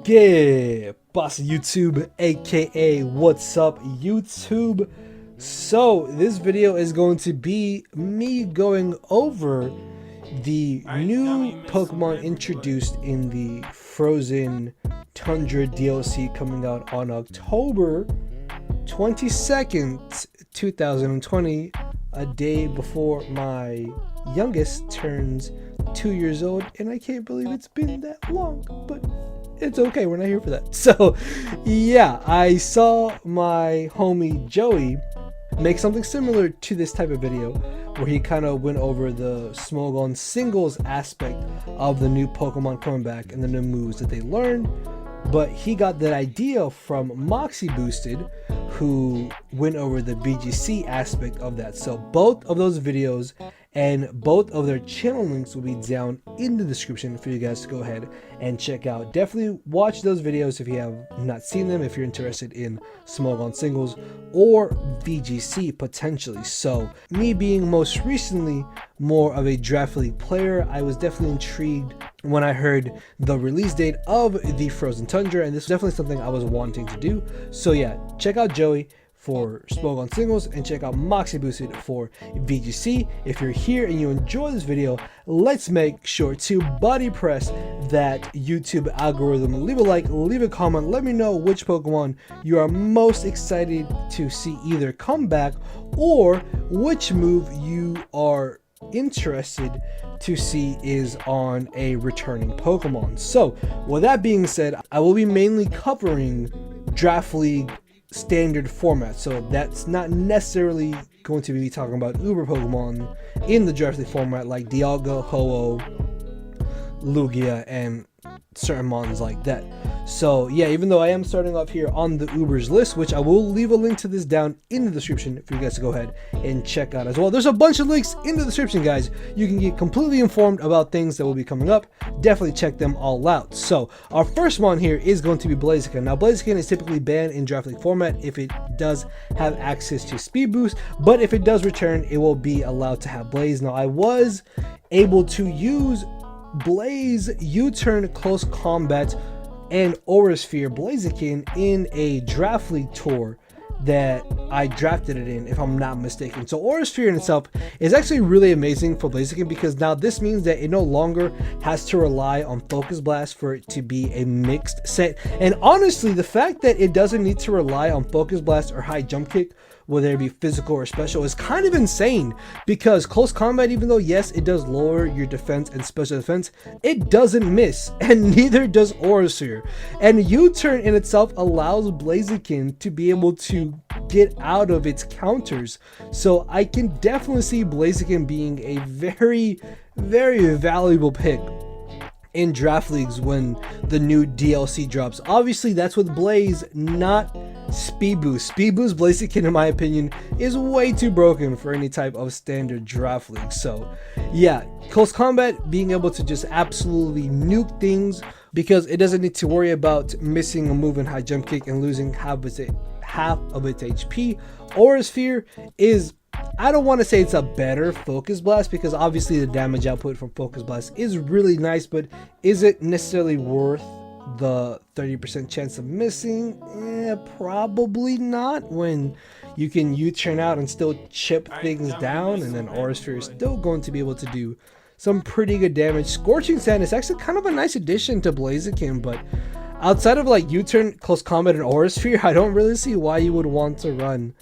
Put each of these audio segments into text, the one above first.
Yeah, boss YouTube, aka what's up YouTube. So this video is going to be me going over the new Pokemon introduced in the Frozen Tundra DLC coming out on October 22nd, 2020, a day before my youngest turns 2 years old, and I can't believe it's been that long, but it's okay, we're not here for that. So yeah, I saw my homie Joey make something similar to this type of video where he kind of went over the Smogon singles aspect of the new Pokemon coming back and the new moves that they learned, but he got that idea from MoxieBoosted, who went over the BGC aspect of that. So both of those videos and both of their channel links will be down in the description for you guys to go ahead and check out. Definitely watch those videos if you have not seen them, if you're interested in Smogon singles or VGC potentially. So me being most recently more of a Draft League player, I was definitely intrigued when I heard the release date of the Frozen Tundra, and this is definitely something I was wanting to do. So yeah, check out Joey for Smogon singles and check out MoxieBoosted for VGC. If you're here and you enjoy this video, let's make sure to buddy press that YouTube algorithm. Leave a like, leave a comment, let me know which Pokemon you are most excited to see either come back or which move you are interested to see is on a returning Pokemon. So with that being said, I will be mainly covering Draft League standard format, so that's not necessarily going to be talking about Uber Pokemon in the Draft League format like Dialga, Ho-Oh, Lugia, and certain mons like that. So yeah, even though I am starting off here on the Ubers list, which I will leave a link to this down in the description for you guys to go ahead and check out as well. There's a bunch of links in the description, guys. You can get completely informed about things that will be coming up. Definitely check them all out. So our first one here is going to be Blaziken. Now Blaziken is typically banned in Draft League format if it does have access to Speed Boost, but if it does return, it will be allowed to have Blaze. Now I was able to use Blaze U-turn close combat and Aura Sphere Blaziken in a Draft League tour that I drafted it in, if I'm not mistaken. So Aura Sphere in itself is actually really amazing for Blaziken, because now this means that it no longer has to rely on Focus Blast for it to be a mixed set. And honestly, the fact that it doesn't need to rely on Focus Blast or High Jump Kick, whether it be physical or special, is kind of insane, because close combat, even though yes it does lower your defense and special defense, it doesn't miss, and neither does Aura Sphere. And U-turn in itself allows Blaziken to be able to get out of its counters, so I can definitely see Blaziken being a very, very valuable pick in Draft Leagues when the new DLC drops. Obviously that's with Blaze, not Speed Boost. Speed Boost Blaziken, in my opinion, is way too broken for any type of standard Draft League. So yeah, close combat, being able to just absolutely nuke things, because it doesn't need to worry about missing a move in High Jump Kick and losing half of its HP. Aura Sphere is, I don't want to say it's a better Focus Blast, because obviously the damage output from Focus Blast is really nice, but is it necessarily worth the 30% chance of missing? Probably not, when you can U-turn out and still chip things down, and then Aura Sphere is still going to be able to do some pretty good damage. Scorching Sand is actually kind of a nice addition to Blaziken, but outside of like U-turn, close combat, and Aura Sphere, I don't really see why you would want to run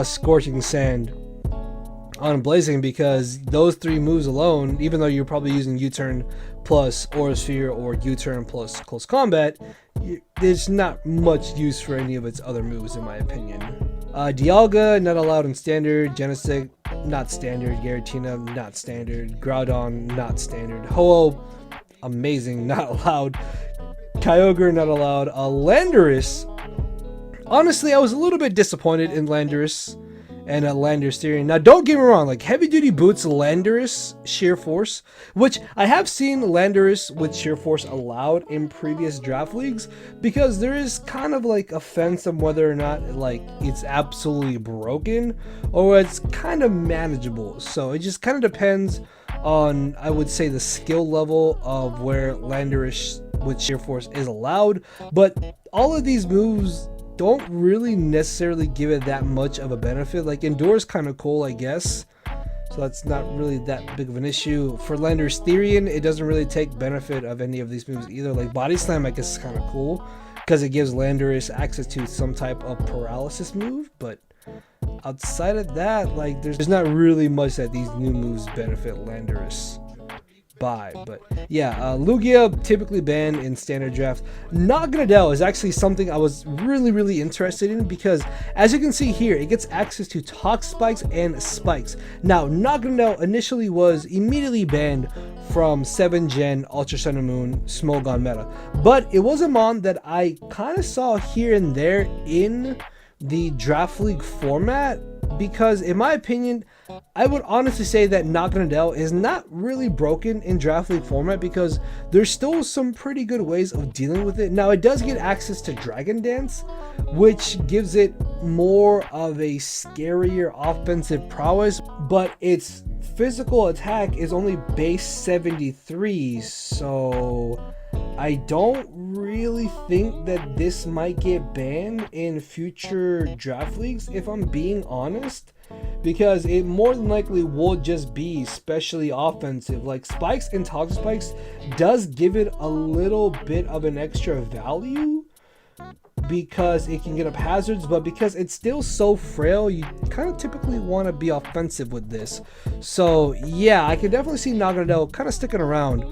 Scorching Sand on Blaziken, because those three moves alone, even though you're probably using U-turn plus Aura Sphere or U-turn plus close combat, there's not much use for any of its other moves, in my opinion. Dialga, not allowed in standard. Genesect, not standard. Giratina, not standard. Groudon, not standard. Ho-Oh, amazing, not allowed. Kyogre, not allowed. Landorus, honestly, I was a little bit disappointed in Landorus and a Landorus Theory. Now don't get me wrong, like heavy duty boots Landorus Sheer Force, which I have seen Landorus with Sheer Force allowed in previous Draft Leagues, because there is kind of like a fence on whether or not like it's absolutely broken or it's kind of manageable. So it just kind of depends on, I would say, the skill level of where Landorus with Sheer Force is allowed, but all of these moves don't really necessarily give it that much of a benefit. Like Endure is kind of cool, I guess, so that's not really that big of an issue. For Landorus Therian, it doesn't really take benefit of any of these moves either. Like Body Slam, I guess, is kind of cool because it gives Landorus access to some type of paralysis move, but outside of that, like there's not really much that these new moves benefit Landorus by. But yeah, Lugia typically banned in standard draft. Naganadel is actually something I was really interested in because as you can see here, it gets access to Tox Spikes and Spikes. Now Naganadel initially was immediately banned from 7th gen Ultra Sun and Moon Smogon meta, but it was a mon that I kind of saw here and there in the Draft League format, because in my opinion, I would honestly say that Naganadel is not really broken in Draft League format because there's still some pretty good ways of dealing with it. Now it does get access to Dragon Dance, which gives it more of a scarier offensive prowess, but its physical attack is only base 73, so I don't really think that this might get banned in future draft leagues, if I'm being honest, because it more than likely will just be specially offensive. Like Spikes and Toxic Spikes does give it a little bit of an extra value because it can get up hazards, but because it's still so frail, you kind of typically want to be offensive with this. So yeah, I can definitely see Naganadel kind of sticking around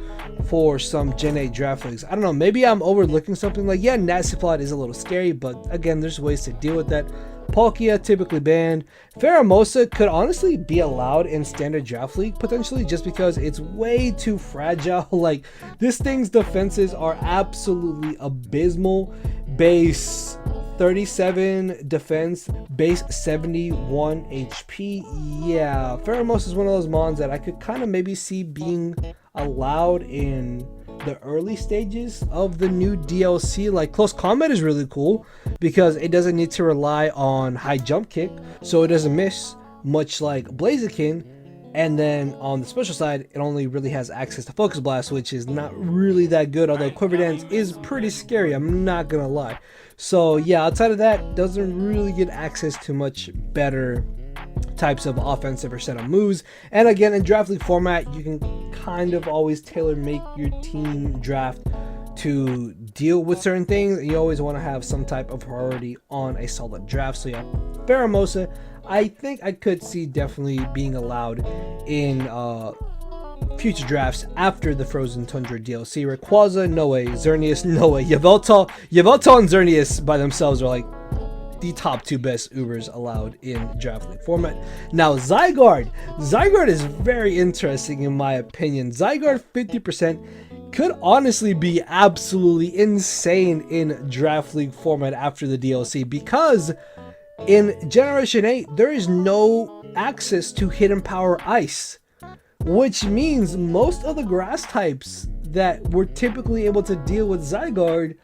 for some Gen 8 draft leagues. I don't know, maybe I'm overlooking something. Like, yeah, Natsiflot is a little scary, but again, there's ways to deal with that. Palkia typically banned. Pheromosa could honestly be allowed in standard draft league potentially, just because it's way too fragile. Like, this thing's defenses are absolutely abysmal. Base 37 defense, base 71 HP. Yeah, Pheromosa is one of those mons that I could kind of maybe see being allowed in the early stages of the new DLC. Like, Close Combat is really cool because it doesn't need to rely on high jump kick, so it doesn't miss, much like Blaziken. And then on the special side, it only really has access to Focus Blast, which is not really that good, although Quiver Dance is pretty scary, I'm not gonna lie. So yeah, outside of that, doesn't really get access to much better types of offensive or setup moves. And again, in draft league format, you can kind of always tailor make your team draft to deal with certain things. You always want to have some type of priority on a solid draft. So yeah, Pheromosa, I think I could see definitely being allowed in future drafts after the Frozen Tundra DLC. Rayquaza, no way. Xerneas, no way. Yveltal and Xerneas by themselves are like the top 2 best Ubers allowed in draft league format. Now Zygarde is very interesting in my opinion. Zygarde 50% could honestly be absolutely insane in draft league format after the DLC, because in Generation 8 there is no access to Hidden Power Ice, which means most of the grass types that we're typically able to deal with Zygarde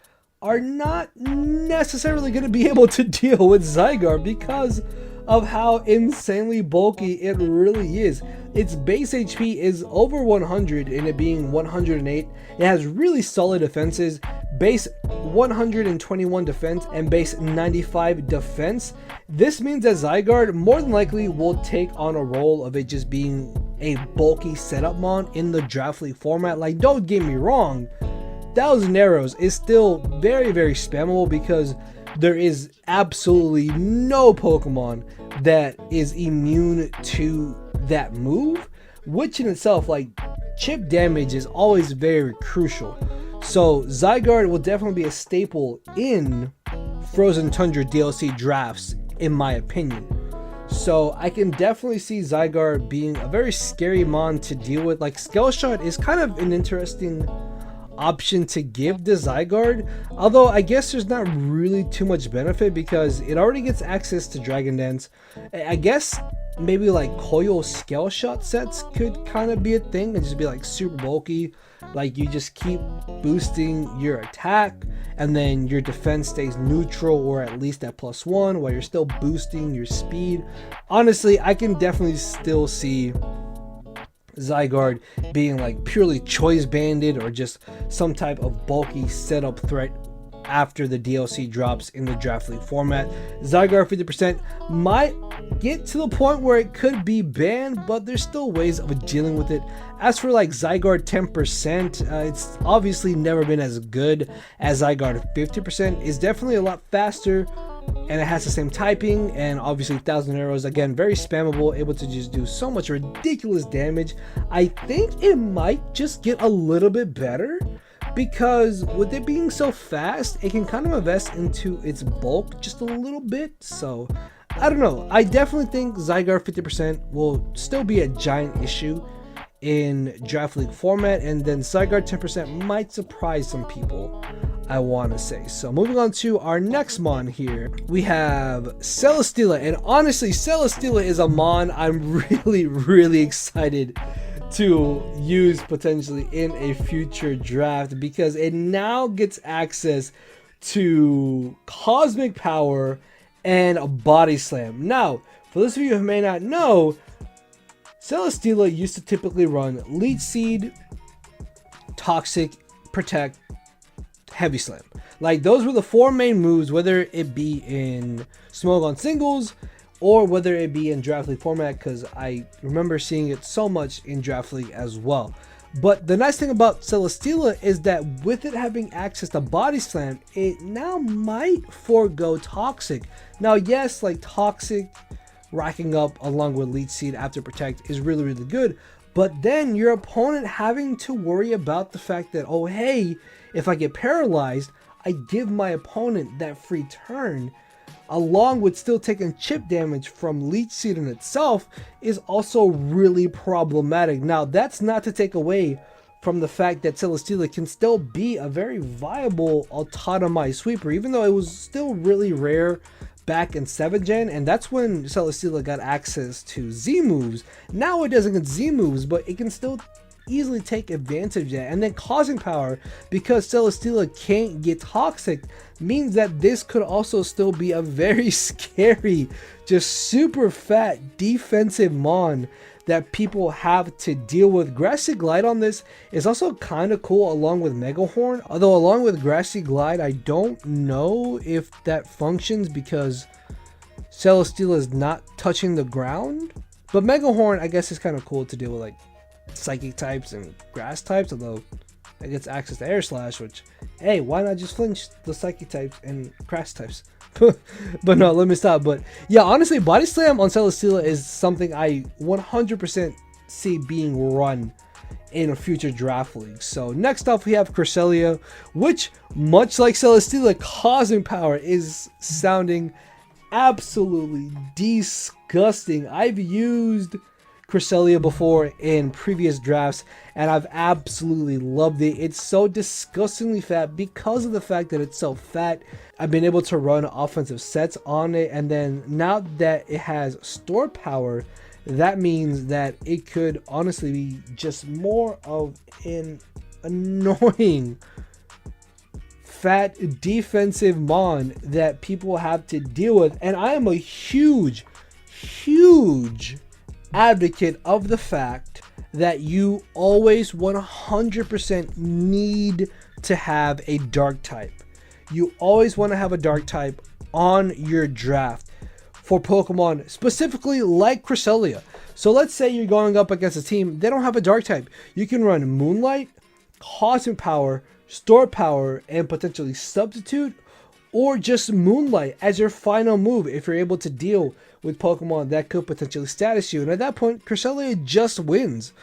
are not necessarily going to be able to deal with Zygarde because of how insanely bulky it really is. Its base HP is over 100 and it being 108. It has really solid defenses, base 121 defense and base 95 defense. This means that Zygarde more than likely will take on a role of it just being a bulky setup mon in the draft league format. Like, don't get me wrong, Thousand Arrows is still very spammable because there is absolutely no Pokemon that is immune to that move, which in itself, like, chip damage is always very crucial. So Zygarde will definitely be a staple in Frozen Tundra DLC drafts in my opinion. So I can definitely see Zygarde being a very scary mon to deal with. Like, Scale Shot is kind of an interesting option to give to Zygarde, although I guess there's not really too much benefit because it already gets access to Dragon Dance. I guess maybe like Coil Scale Shot sets could kind of be a thing and just be like super bulky. Like, you just keep boosting your attack and then your defense stays neutral or at least at +1 while you're still boosting your speed. Honestly, I can definitely still see Zygarde being like purely choice banded or just some type of bulky setup threat after the DLC drops in the Draft League format. Zygarde 50% might get to the point where it could be banned, but there's still ways of dealing with it. As for like Zygarde 10%, it's obviously never been as good as Zygarde 50%. It's definitely a lot faster, and it has the same typing, and obviously 1000 arrows, again, very spammable, able to just do so much ridiculous damage. I think it might just get a little bit better, because with it being so fast, it can kind of invest into its bulk just a little bit. So I don't know, I definitely think Zygarde 50% will still be a giant issue in Draft League format, and then Zygarde 10% might surprise some people, I want to say. So moving on to our next mon here, we have Celesteela, and honestly, Celesteela is a mon I'm really excited to use potentially in a future draft, because it now gets access to Cosmic Power and a Body Slam. Now, for those of you who may not know, Celesteela used to typically run Leech Seed, Toxic, Protect, Heavy Slam. Like, those were the 4 main moves, whether it be in Smogon singles or whether it be in Draft League format, because I remember seeing it so much in Draft League as well. But the nice thing about Celesteela is that with it having access to Body Slam, it now might forego Toxic. Now, yes, like Toxic racking up along with Leech Seed after Protect is really good, but then your opponent having to worry about the fact that, oh hey, if I get paralyzed, I give my opponent that free turn, along with still taking chip damage from Leech Seed in itself, is also really problematic. Now, that's not to take away from the fact that Celesteela can still be a very viable autotomized sweeper, even though it was still really rare back in 7th gen, and that's when Celesteela got access to Z moves. Now it doesn't get Z moves, but it can still easily take advantage of that. And then Causing Power, because Celesteela can't get Toxic, means that this could also still be a very scary, just super fat defensive mon that people have to deal with. Grassy Glide on this is also kind of cool along with Mega Horn, although along with Grassy Glide I don't know if that functions because Celesteela is not touching the ground. But Mega Horn, I guess, is kind of cool to deal with like Psychic types and Grass types, although it gets access to Air Slash, which, hey, why not just flinch the Psychic types and Grass types? But no, let me stop. But yeah, honestly, Body Slam on Celesteela is something I 100% see being run in a future draft league. So next up we have Cresselia, which, much like Celesteela, Causing Power is sounding absolutely disgusting. I've used Cresselia before in previous drafts and I've absolutely loved it. It's so disgustingly fat. Because of the fact that it's so fat, I've been able to run offensive sets on it, and then now that it has store power, that means that it could honestly be just more of an annoying fat defensive mon that people have to deal with. And I am a huge advocate of the fact that you always 100% need to have a dark type. You always want to have a dark type on your draft for Pokemon, specifically like Cresselia. So let's say you're going up against a team, they don't have a dark type. You can run Moonlight, Causing Power, Store Power, and potentially Substitute, or just Moonlight as your final move if you're able to deal with Pokemon that could potentially status you. And at that point, Cresselia just wins.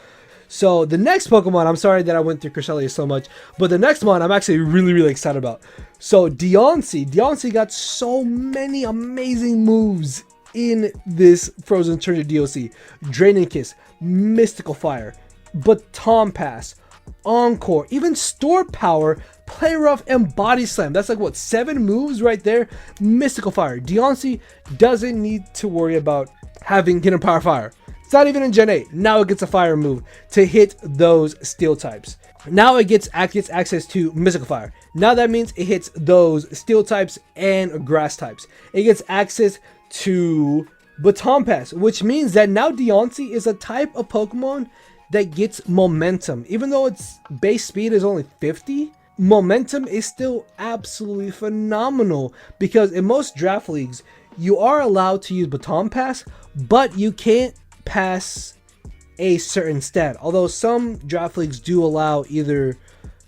So the next Pokemon, I'm sorry that I went through Cresselia so much, but the next one I'm actually really excited about. So Diancie got so many amazing moves in this Frozen Treasure DLC. Draining Kiss, Mystical Fire, Baton Pass, Encore, even Store Power, Play Rough, and Body Slam. That's like, what, 7 moves right there? Mystical Fire. Diancie doesn't need to worry about having Hidden Power Fire. It's not even in Gen 8. Now it gets a fire move to hit those steel types. Now it gets access to Mystical Fire. Now that means it hits those steel types and grass types. It gets access to Baton Pass, which means that now Diancie is a type of Pokemon that gets momentum. Even though its base speed is only 50, momentum is still absolutely phenomenal, because in most draft leagues, you are allowed to use baton pass, but you can't pass a certain stat. Although some draft leagues do allow either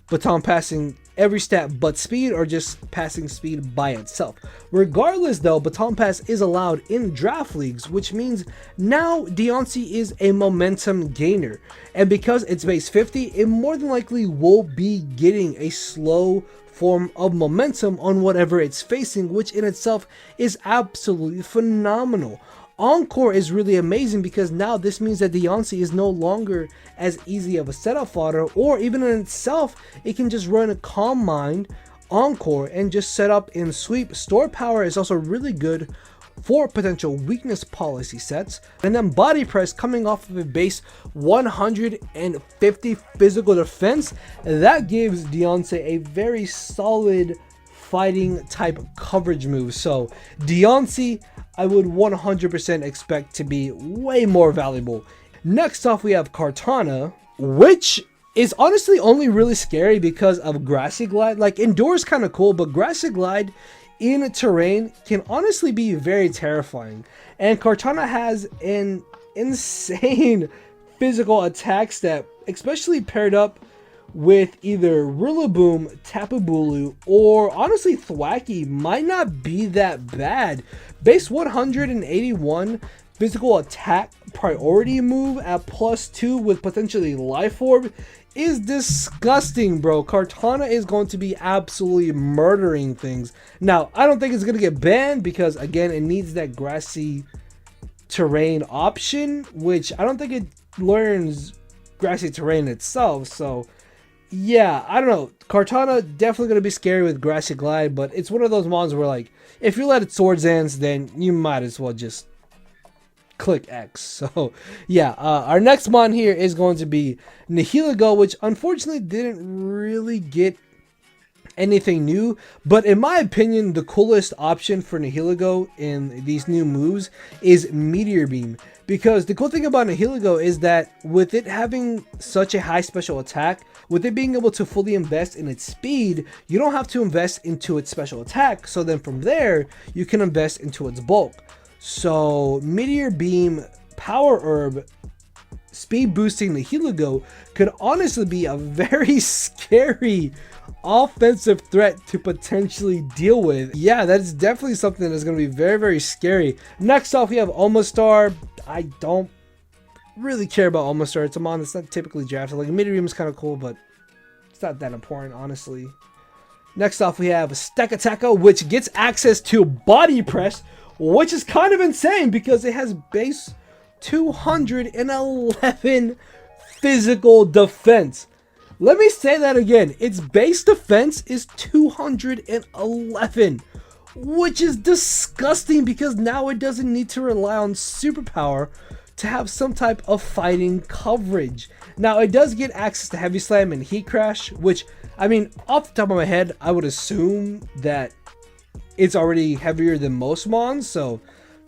baton passing every stat but speed, or just passing speed by itself. Regardless though, baton pass is allowed in draft leagues, which means now Diancie is a momentum gainer, and because it's base 50, it more than likely will be getting a slow form of momentum on whatever it's facing, which in itself is absolutely phenomenal. Encore is really amazing, because now this means that Diancie is no longer as easy of a setup fodder, or even in itself, it can just run a Calm Mind, Encore, and just set up in sweep. Store power is also really good for potential weakness policy sets. And then body press, coming off of a base 150 physical defense, that gives Diancie a very solid fighting type coverage move. So Diancie, I would 100% expect to be way more valuable. Next off, we have Kartana, which is honestly only really scary because of Grassy Glide. Like, Endure is kind of cool, but Grassy Glide in terrain can honestly be very terrifying. And Kartana has an insane physical attack stat, especially paired up with either Rillaboom, Tapu Bulu, or honestly Thwackey might not be that bad. Base 181 physical attack priority move at +2 with potentially Life Orb is disgusting, bro. Kartana is going to be absolutely murdering things. Now, I don't think it's going to get banned because, again, it needs that grassy terrain option, which I don't think it learns grassy terrain itself. So yeah, I don't know. Kartana definitely going to be scary with Grassy Glide, but it's one of those mons where, like, if you let it Swords Dance, then you might as well just click X. So yeah, our next mon here is going to be Nihiligo, which unfortunately didn't really get anything new, but in my opinion, the coolest option for Nihiligo in these new moves is Meteor Beam. Because the cool thing about Nihiligo is that with it having such a high special attack, with it being able to fully invest in its speed, you don't have to invest into its special attack. So then from there, you can invest into its bulk. So Meteor Beam, Power Herb, speed boosting Nihiligo could honestly be a very scary offensive threat to potentially deal with. Yeah, that's definitely something that's going to be very, very scary. Next off, we have Omastar. I don't really care about Omastar. It's a mon that's not typically drafted. Like, Meteor Beam is kind of cool, but it's not that important, honestly. Next off, we have Stakataka, which gets access to Body Press, which is kind of insane because it has base 211 physical defense. Let me say that again. Its base defense is 211, which is disgusting because now it doesn't need to rely on superpower to have some type of fighting coverage. Now, it does get access to Heavy Slam and Heat Crash, which, I mean, off the top of my head, I would assume that it's already heavier than most mons, so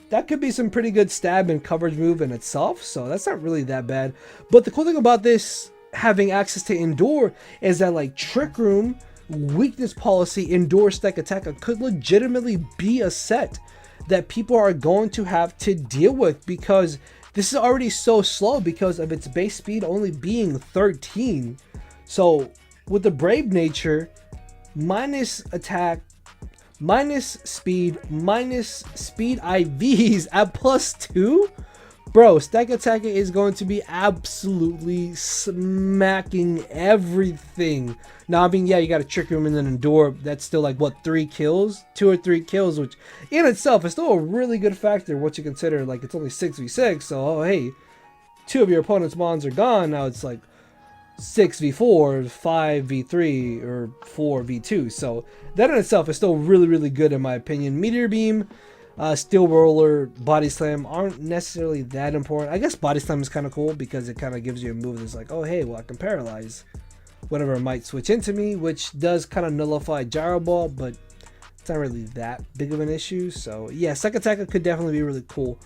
that could be some pretty good stab and coverage move in itself, so that's not really that bad. But the cool thing about this having access to Endure is that, like, Trick Room, Weakness Policy, Endure, Stakataka could legitimately be a set that people are going to have to deal with, because this is already so slow because of its base speed only being 13. So with the Brave Nature, minus attack, minus speed IVs at +2, bro, Stakataka is going to be absolutely smacking everything. Now, I mean, yeah, you got a Trick Room and then Endure. That's still like, what, 3 kills? 2 or 3 kills, which in itself is still a really good factor once you consider, like, it's only 6v6. So, oh, hey, 2 of your opponent's mons are gone. Now it's like 6v4, 5v3, or 4v2. So that in itself is still really, really good in my opinion. Meteor Beam, Steel Roller, Body Slam aren't necessarily that important. I guess Body Slam is kind of cool because it kind of gives you a move that's like, oh, hey, well, I can paralyze whatever might switch into me, which does kind of nullify Gyro Ball, but it's not really that big of an issue. So yeah, Stakataka could definitely be really cool.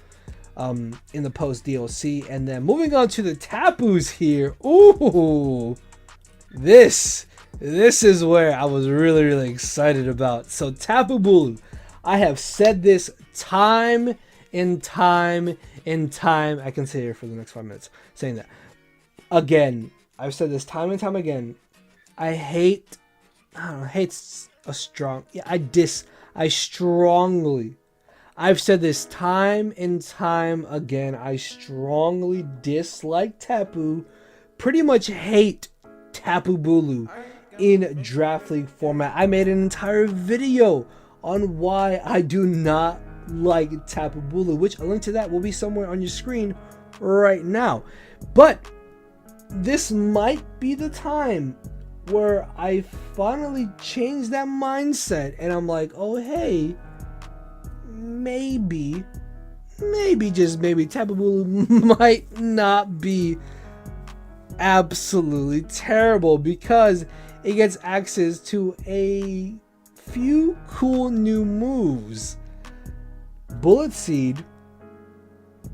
in the post DLC. And then moving on to the Tapus here. Ooh, this is where I was really excited about. So Tapu Bulu, I have said this time and time and time. I can sit here for the next 5 minutes saying that. Again, I've said this time and time again. Hate's a strong, yeah, I've said this time and time again. I strongly dislike Tapu, pretty much hate Tapu Bulu in Draft League format. I made an entire video on why I do not like Tapu Bulu, which a link to that will be somewhere on your screen right now. But this might be the time where I finally change that mindset and I'm like, oh hey, maybe just maybe Tapu Bulu might not be absolutely terrible, because it gets access to a few cool new moves: Bullet Seed,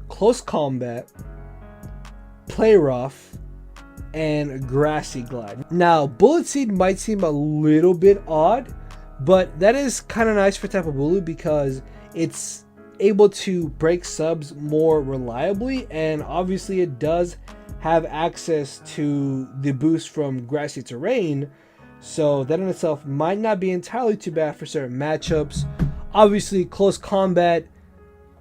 Close Combat, Play Rough, and Grassy Glide. Now, Bullet Seed might seem a little bit odd, but that is kind of nice for Tapu Bulu because it's able to break subs more reliably, and obviously it does have access to the boost from Grassy Terrain, so that in itself might not be entirely too bad for certain matchups. Obviously, Close Combat,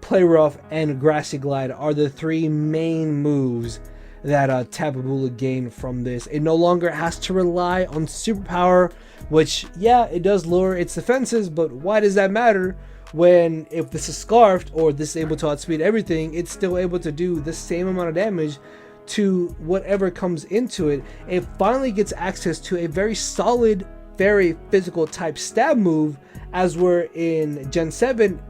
Play Rough, and Grassy Glide are the three main moves that Tapu Bulu gained from this. It no longer has to rely on Superpower, which, yeah, it does lower its defenses, but why does that matter when if this is Scarfed or this is able to outspeed everything, it's still able to do the same amount of damage to whatever comes into it. It finally gets access to a very solid, very physical type stab move, as we're in Gen 7,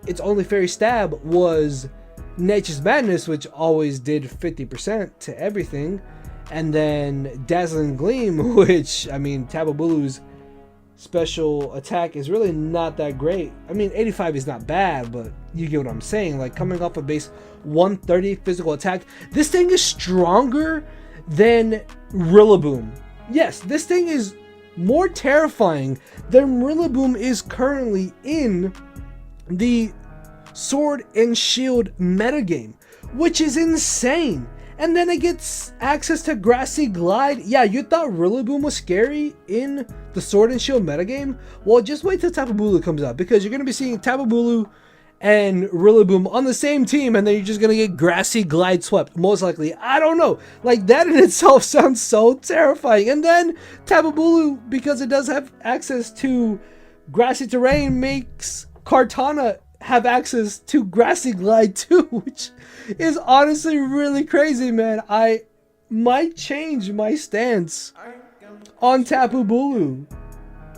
its only fairy stab was Nature's Madness, which always did 50% to everything, and then Dazzling Gleam, which, I mean, Tapu Bulu's special attack is really not that great. I mean, 85 is not bad, but you get what I'm saying. Like, coming off a base 130 physical attack, this thing is stronger than Rillaboom. Yes, this thing is more terrifying than Rillaboom is currently in the Sword and Shield metagame, which is insane. And then it gets access to Grassy Glide. Yeah, you thought Rillaboom was scary in the Sword and Shield metagame? Well, just wait till Tapu Bulu comes out, because you're going to be seeing Tapu Bulu and Rillaboom on the same team, and then you're just going to get Grassy Glide swept, most likely. I don't know. Like, that in itself sounds so terrifying. And then Tapu Bulu, because it does have access to Grassy Terrain, makes Kartana have access to Grassy Glide too, which is honestly really crazy, man. I might change my stance on Tapu Bulu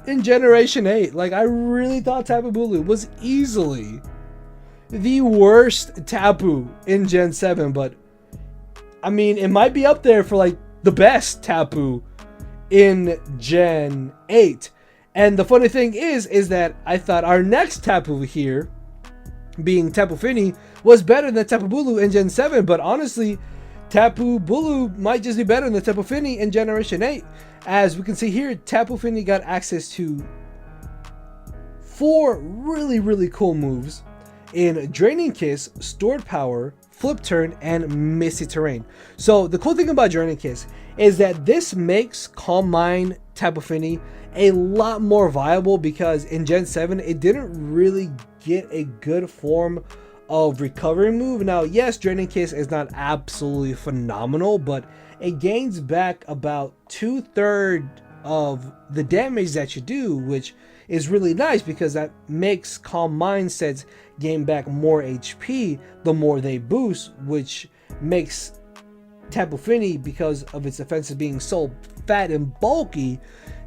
in Generation 8. Like, I really thought Tapu Bulu was easily the worst Tapu in Gen 7, but I mean, it might be up there for like the best Tapu in Gen 8. And the funny thing is that I thought our next Tapu here, being Tapu Fini, was better than Tapu Bulu in Gen 7, but honestly, Tapu Bulu might just be better than Tapu Fini in Generation 8. As we can see here, Tapu Fini got access to 4 really cool moves in Draining Kiss, Stored Power, Flip Turn, and Misty Terrain. So the cool thing about Draining Kiss is that this makes Calm Mind Tapu Fini a lot more viable, because in Gen 7 it didn't really get a good form of recovery move. Now, yes, Draining Kiss is not absolutely phenomenal, but it gains back about 2/3 of the damage that you do, which is really nice because that makes Calm Mindsets gain back more HP the more they boost, which makes Tapu Fini, because of its defenses being so fat and bulky,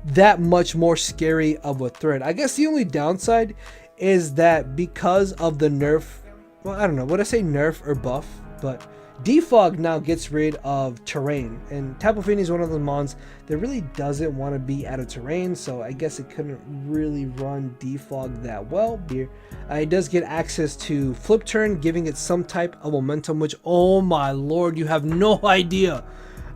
that much more scary of a threat. I guess the only downside is that because of the nerf, well, I don't know, would I say nerf or buff, but Defog now gets rid of terrain, and Tapu Fini is one of those mons that really doesn't want to be out of terrain, so I guess it couldn't really run Defog that well here. It does get access to Flip Turn, giving it some type of momentum, which, oh my lord, you have no idea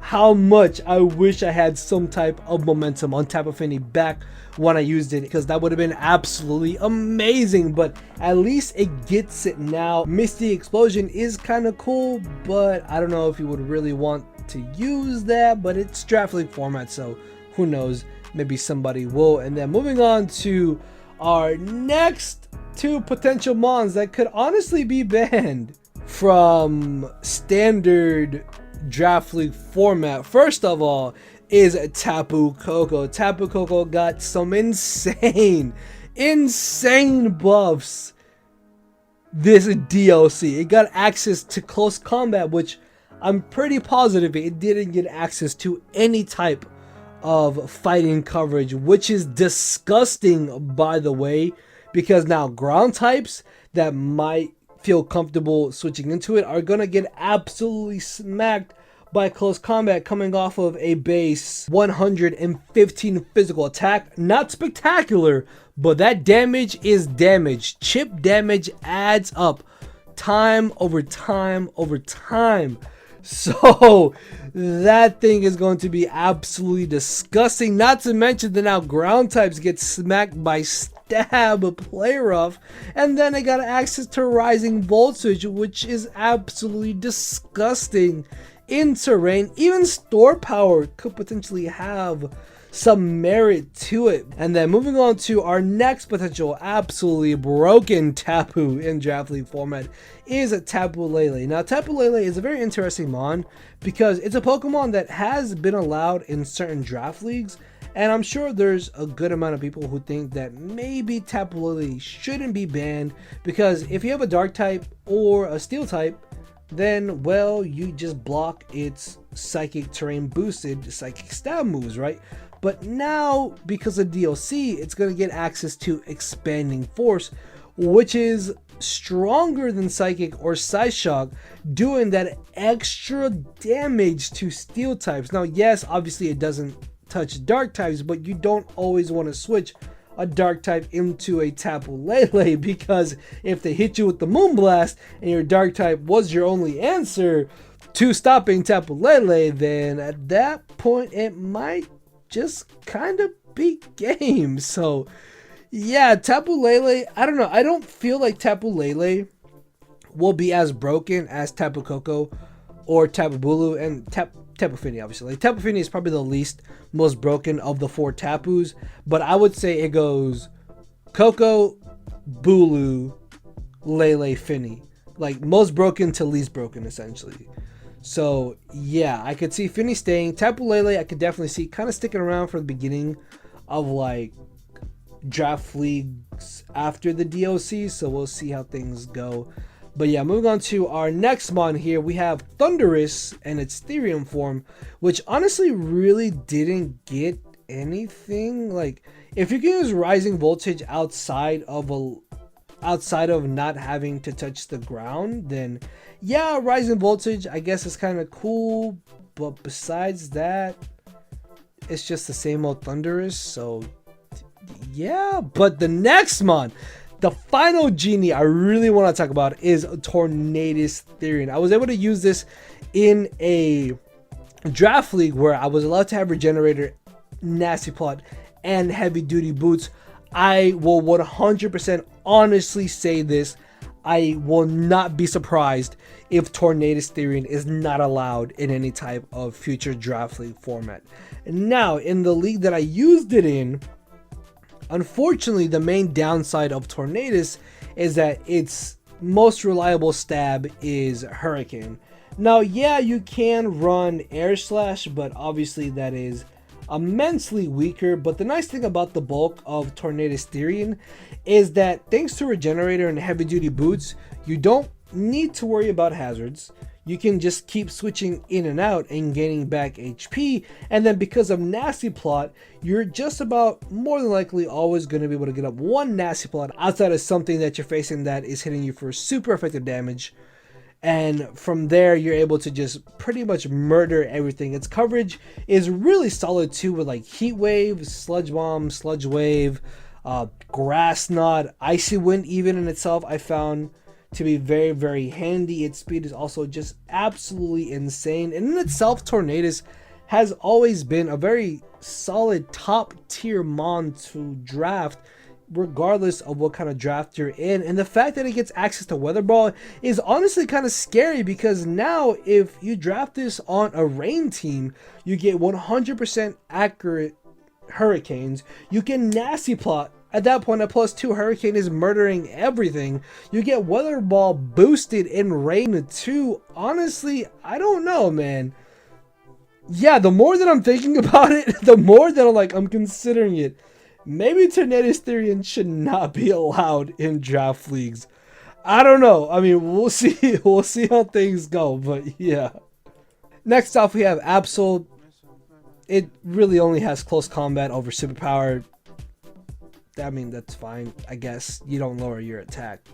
how much I wish I had some type of momentum on Tapu Fini back when I used it, because that would have been absolutely amazing. But at least it gets it now. Misty Explosion is kind of cool, but I don't know if you would really want to use that, but it's Draft League format, so who knows, maybe somebody will. And then moving on to our next two potential mons that could honestly be banned from standard Draft League format. First of all is Tapu Koko. Tapu Koko got some insane buffs this DLC. It got access to close combat, which I'm pretty positive it didn't get access to any type of fighting coverage, which is disgusting, by the way, because now ground types that might feel comfortable switching into it are gonna get absolutely smacked by close combat, coming off of a base 115 physical attack. Not spectacular, but that damage is damage. Chip damage adds up time over time over time. So that thing is going to be absolutely disgusting. Not to mention that now ground types get smacked by stab, play rough, and then I got access to rising voltage, which is absolutely disgusting in terrain. Even store power could potentially have some merit to it. And then moving on to our next potential absolutely broken Tapu in Draft League format is Tapu Lele. Now Tapu Lele is a very interesting mon because it's a Pokemon that has been allowed in certain draft leagues, and I'm sure there's a good amount of people who think that maybe Tapu Lele shouldn't be banned, because if you have a dark type or a steel type, then, well, you just block its psychic terrain boosted psychic stab moves, right? But now, because of DLC, it's going to get access to expanding force, which is stronger than psychic or Psy Shock, doing that extra damage to steel types. Now, yes, obviously it doesn't touch dark types, but you don't always want to switch a dark type into a Tapu Lele, because if they hit you with the Moonblast and your dark type was your only answer to stopping Tapu Lele, then at that point it might just kind of be game. So yeah, Tapu Lele, I don't know, I don't feel like Tapu Lele will be as broken as Tapu Koko or Tapu Bulu and Tapu Fini, obviously. Like, Tapu Fini is probably the least most broken of the four Tapus, but I would say it goes Koko, Bulu, Lele, Fini. Like, most broken to least broken, essentially. So yeah, I could see Fini staying. Tapu Lele, I could definitely see kind of sticking around for the beginning of like draft leagues after the DLC. So we'll see how things go. But yeah, moving on to our next mon here, we have Thundurus and its Therium form, which honestly really didn't get anything. Like, if you can use Rising Voltage outside of not having to touch the ground, then yeah, Rising Voltage I guess is kind of cool, but besides that, it's just the same old Thundurus. So yeah, but the next mon, the final genie I really want to talk about, is Tornadus Therian. I was able to use this in a draft league where I was allowed to have Regenerator, Nasty Plot, and Heavy Duty Boots. I will 100% honestly say this: I will not be surprised if Tornadus Therian is not allowed in any type of future draft league format. Now, in the league that I used it in, unfortunately, the main downside of Tornadus is that its most reliable stab is Hurricane. Now, yeah, you can run Air Slash, but obviously that is immensely weaker. But the nice thing about the bulk of Tornadus Therian is that thanks to Regenerator and Heavy Duty Boots, you don't need to worry about hazards. You can just keep switching in and out and gaining back HP, and then because of Nasty Plot, you're just about more than likely always going to be able to get up one Nasty Plot outside of something that you're facing that is hitting you for super effective damage. And from there, you're able to just pretty much murder everything. Its coverage is really solid too, with like Heat Wave, Sludge Bomb, Sludge Wave, Grass Knot, Icy Wind even in itself I found to be very, very handy. Its speed is also just absolutely insane. And in itself, Tornadus has always been a very solid top tier mon to draft, regardless of what kind of draft you're in. And the fact that it gets access to Weather Ball is honestly kind of scary, because now if you draft this on a rain team, you get 100% accurate Hurricanes. You can Nasty Plot. At that point, a +2 Hurricane is murdering everything. You get Weather Ball boosted in rain too. Honestly, I don't know, man. Yeah, the more that I'm thinking about it, the more that I'm considering it. Maybe Tornadus Therian should not be allowed in draft leagues. I don't know. I mean, we'll see. We'll see how things go. But yeah. Next off, we have Absol. It really only has close combat over superpower. I mean, that's fine. I guess you don't lower your attack.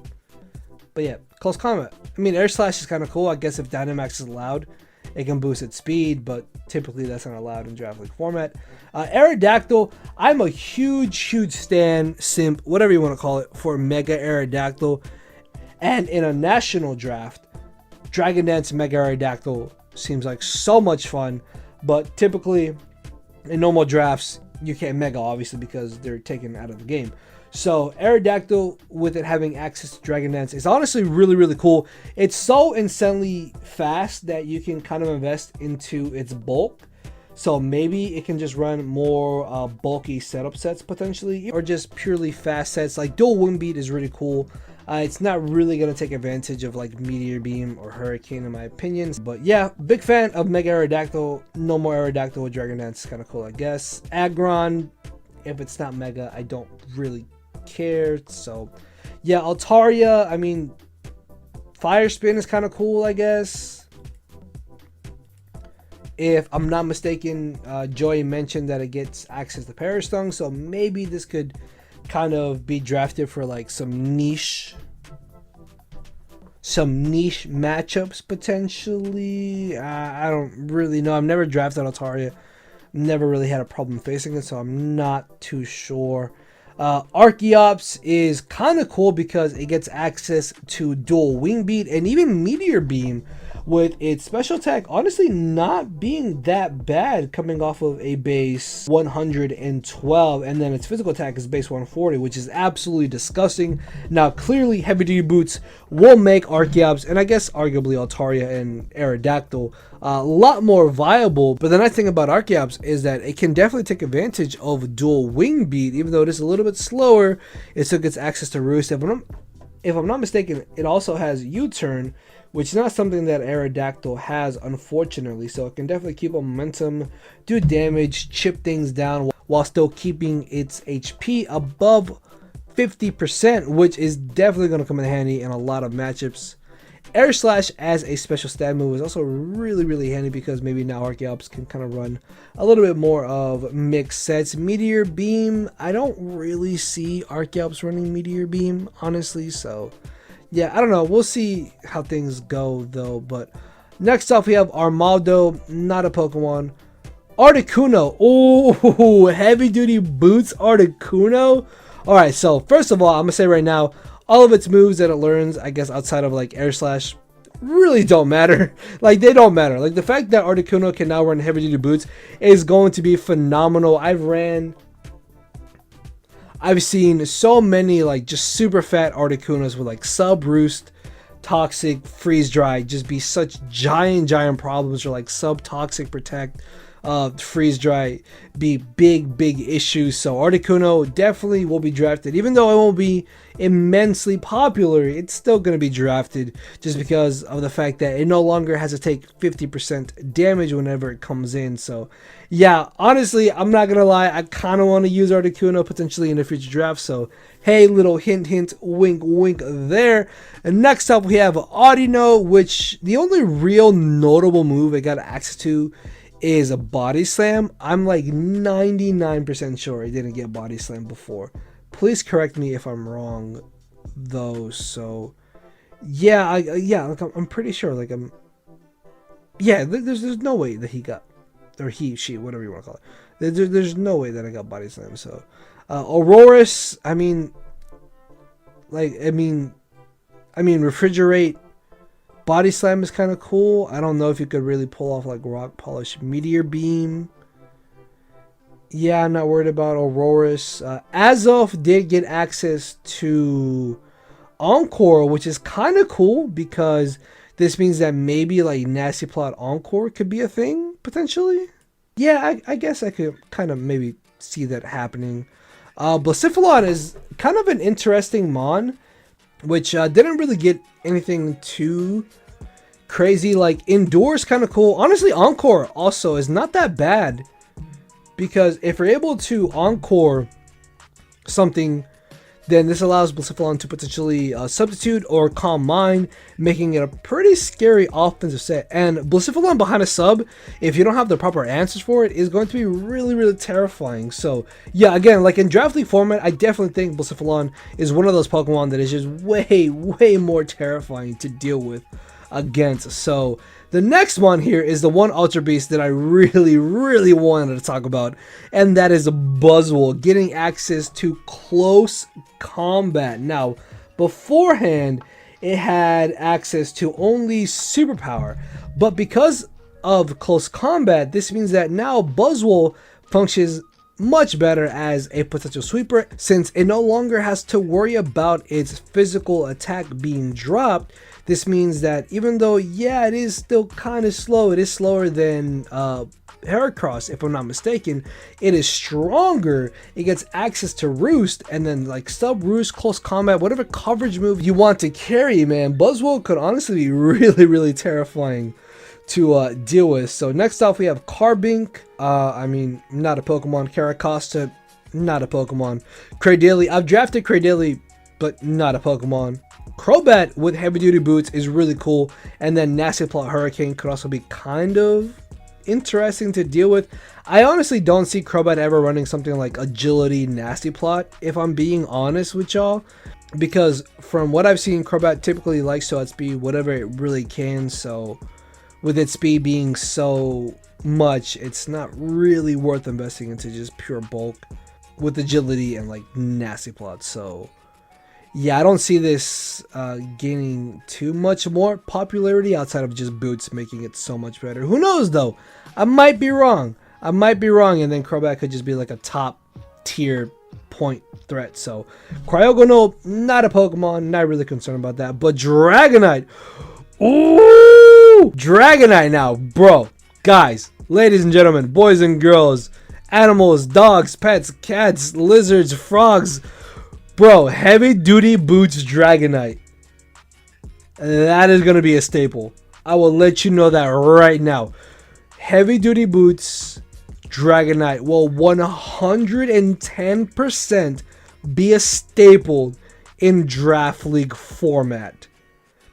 But yeah, close combat. I mean, Air Slash is kind of cool. I guess if Dynamax is allowed, it can boost its speed, but typically that's not allowed in draft league format. Aerodactyl, I'm a huge simp, whatever you want to call it, for Mega Aerodactyl. And in a national draft, Dragon Dance Mega Aerodactyl seems like so much fun, but typically in normal drafts, you can't Mega, obviously, because they're taken out of the game. So Aerodactyl, with it having access to Dragon Dance, is honestly really cool. It's so insanely fast that you can kind of invest into its bulk. So maybe it can just run more bulky setup sets potentially, or just purely fast sets. Like Dual Wind Beat is really cool. It's not really going to take advantage of like Meteor Beam or Hurricane in my opinion. But yeah, big fan of Mega Aerodactyl. No more Aerodactyl with Dragon Dance is kind of cool, I guess. Aggron, if it's not Mega, I don't really care. So yeah, Altaria, I mean, Fire Spin is kind of cool, I guess. If I'm not mistaken, Joy mentioned that it gets access to Parastung, so maybe this could kind of be drafted for like some niche matchups potentially. I don't really know. I've never drafted Altaria, never really had a problem facing it, so I'm not too sure. Archeops is kind of cool because it gets access to Dual Wing Beat and even Meteor Beam, with its special attack honestly not being that bad coming off of a base 112, and then its physical attack is base 140, which is absolutely disgusting. Now clearly heavy duty boots will make Archeops, and I guess arguably Altaria and Aerodactyl, a lot more viable. But the nice thing about Archeops is that it can definitely take advantage of Dual Wing Beat, even though it is a little bit slower. It still gets access to Roost. If I'm not mistaken, it also has U-Turn, which is not something that Aerodactyl has, unfortunately. So it can definitely keep up momentum, do damage, chip things down, while still keeping its HP above 50%, which is definitely going to come in handy in a lot of matchups. Air Slash as a special stat move is also really handy, because maybe now Archeops can kind of run a little bit more of mixed sets. Meteor Beam, I don't really see Archeops running Meteor Beam, honestly, so yeah, I don't know. We'll see how things go though. But next up we have Armaldo, not a Pokemon. Articuno, oh, heavy duty boots Articuno. Alright, so first of all, I'm gonna say right now, all of its moves that it learns, I guess outside of like Air Slash, really don't matter. Like, they don't matter. Like, the fact that Articuno can now run heavy duty boots is going to be phenomenal. I've seen so many like just super fat Articunos with like sub roost, toxic, freeze dry just be such giant problems, or like sub toxic protect, freeze dry be big issues. So Articuno definitely will be drafted, even though it won't be immensely popular. It's still going to be drafted just because of the fact that it no longer has to take 50% damage whenever it comes in. So yeah, honestly, I'm not gonna lie, I kind of want to use Articuno potentially in a future draft. So hey, little hint, wink there. And next up we have Audino, which the only real notable move it got access to is a Body Slam. I'm like 99% sure it didn't get Body Slam before. Please correct me if I'm wrong though. So Yeah, yeah, like I'm pretty sure. Like yeah. There's no way that he got, or he, she, whatever you want to call it. There's no way that I got body slam. So, Aurorus. I mean, like refrigerate. Body slam is kind of cool. I don't know if you could really pull off like rock polish, meteor beam. Yeah, I'm not worried about Aurorus. Azoth did get access to Encore, which is kind of cool because this means that maybe like Nasty Plot Encore could be a thing potentially. Yeah, I guess I could kind of maybe see that happening. Blaziken is kind of an interesting mon, which didn't really get anything too crazy. Like Endure kind of cool. Honestly, Encore also is not that bad because if you're able to Encore something, then this allows Blaziken to potentially substitute or Calm Mind, making it a pretty scary offensive set. And Blaziken behind a sub, if you don't have the proper answers for it, is going to be really, really terrifying. So yeah, again, like in Draft League format, I definitely think Blaziken is one of those Pokemon that is just way, way more terrifying to deal with against. So the next one here is the one Ultra Beast that I really, really wanted to talk about, and that is Buzzwole getting access to close combat. Now, beforehand, it had access to only superpower, but because of close combat, this means that now Buzzwole functions much better as a potential sweeper since it no longer has to worry about its physical attack being dropped. This means that even though, yeah, it is still kind of slow, it is slower than Heracross, if I'm not mistaken, it is stronger. It gets access to Roost, and then like sub Roost, close combat, whatever coverage move you want to carry, man, Buzzwole could honestly be really, really terrifying to deal with. So next off we have Carbink. I mean, not a Pokemon. Caracosta, not a Pokemon. Cradily, I've drafted Cradily, but not a Pokemon. Crobat with heavy duty boots is really cool, and then Nasty Plot Hurricane could also be kind of interesting to deal with. I honestly don't see Crobat ever running something like Agility Nasty Plot, if I'm being honest with y'all, because from what I've seen, Crobat typically likes to outspeed whatever it really can, so with its speed being so much, it's not really worth investing into just pure bulk with agility and like Nasty Plot. So yeah, I don't see this gaining too much more popularity outside of just boots making it so much better. Who knows though? I might be wrong. And then Crobat could just be like a top tier point threat. So Cryogonal, not a Pokemon, not really concerned about that. But Dragonite, ooh, Dragonite now, bro, guys, ladies and gentlemen, boys and girls, animals, dogs, pets, cats, lizards, frogs. Bro, heavy duty boots Dragonite. That is going to be a staple. I will let you know that right now. Heavy duty boots Dragonite will 110% be a staple in Draft League format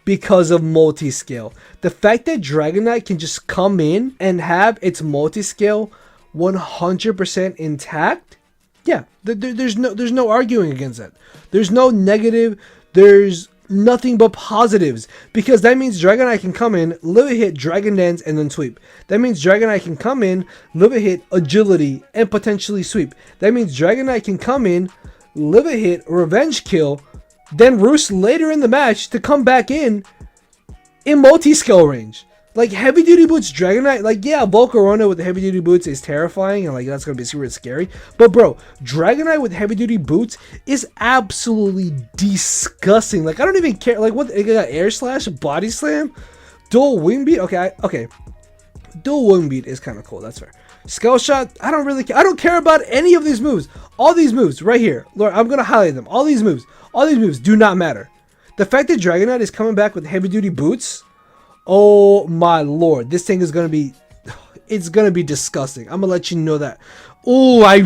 because of multi-scale. The fact that Dragonite can just come in and have its multi-scale 100% intact, yeah, there's no arguing against that. There's no negative. There's nothing but positives, because that means Dragonite can come in, live a hit, Dragon Dance, and then sweep. That means Dragonite can come in, live a hit, agility, and potentially sweep. That means Dragonite can come in, live a hit, revenge kill, then roost later in the match to come back in multi-skill range. Like, heavy duty boots Dragonite, like, yeah, Volcarona with heavy duty boots is terrifying, and like that's gonna be super scary. But bro, Dragonite with heavy duty boots is absolutely disgusting. Like, I don't even care. Like, what, it got air slash, body slam, dual wing beat. Okay, dual wing beat is kind of cool. That's fair. Skull shot, I don't really care. I don't care about any of these moves. All these moves right here, Lord, I'm gonna highlight them. All these moves do not matter. The fact that Dragonite is coming back with heavy duty boots, oh my lord, this thing is gonna be, it's gonna be disgusting. I'm gonna let you know that. Oh, I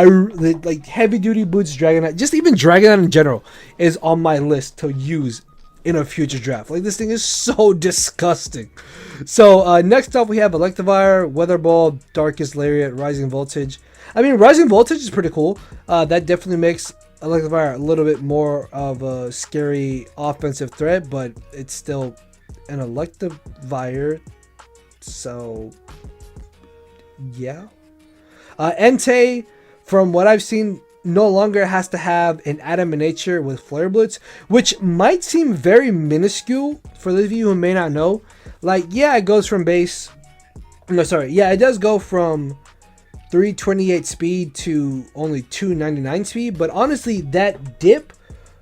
like heavy duty boots Dragonite, just even Dragonite in general is on my list to use in a future draft. Like, this thing is so disgusting. So next up we have Electivire, Weather Ball, Darkest Lariat, Rising Voltage. I mean, Rising Voltage is pretty cool. That definitely makes Electivire, a little bit more of a scary offensive threat, but it's still an Electivire. So, yeah. Entei, from what I've seen, no longer has to have an Adamant Nature with Flare Blitz, which might seem very minuscule for those of you who may not know. Like, yeah, it goes from base. No, sorry. Yeah, it does go from 328 speed to only 299 speed, but honestly, that dip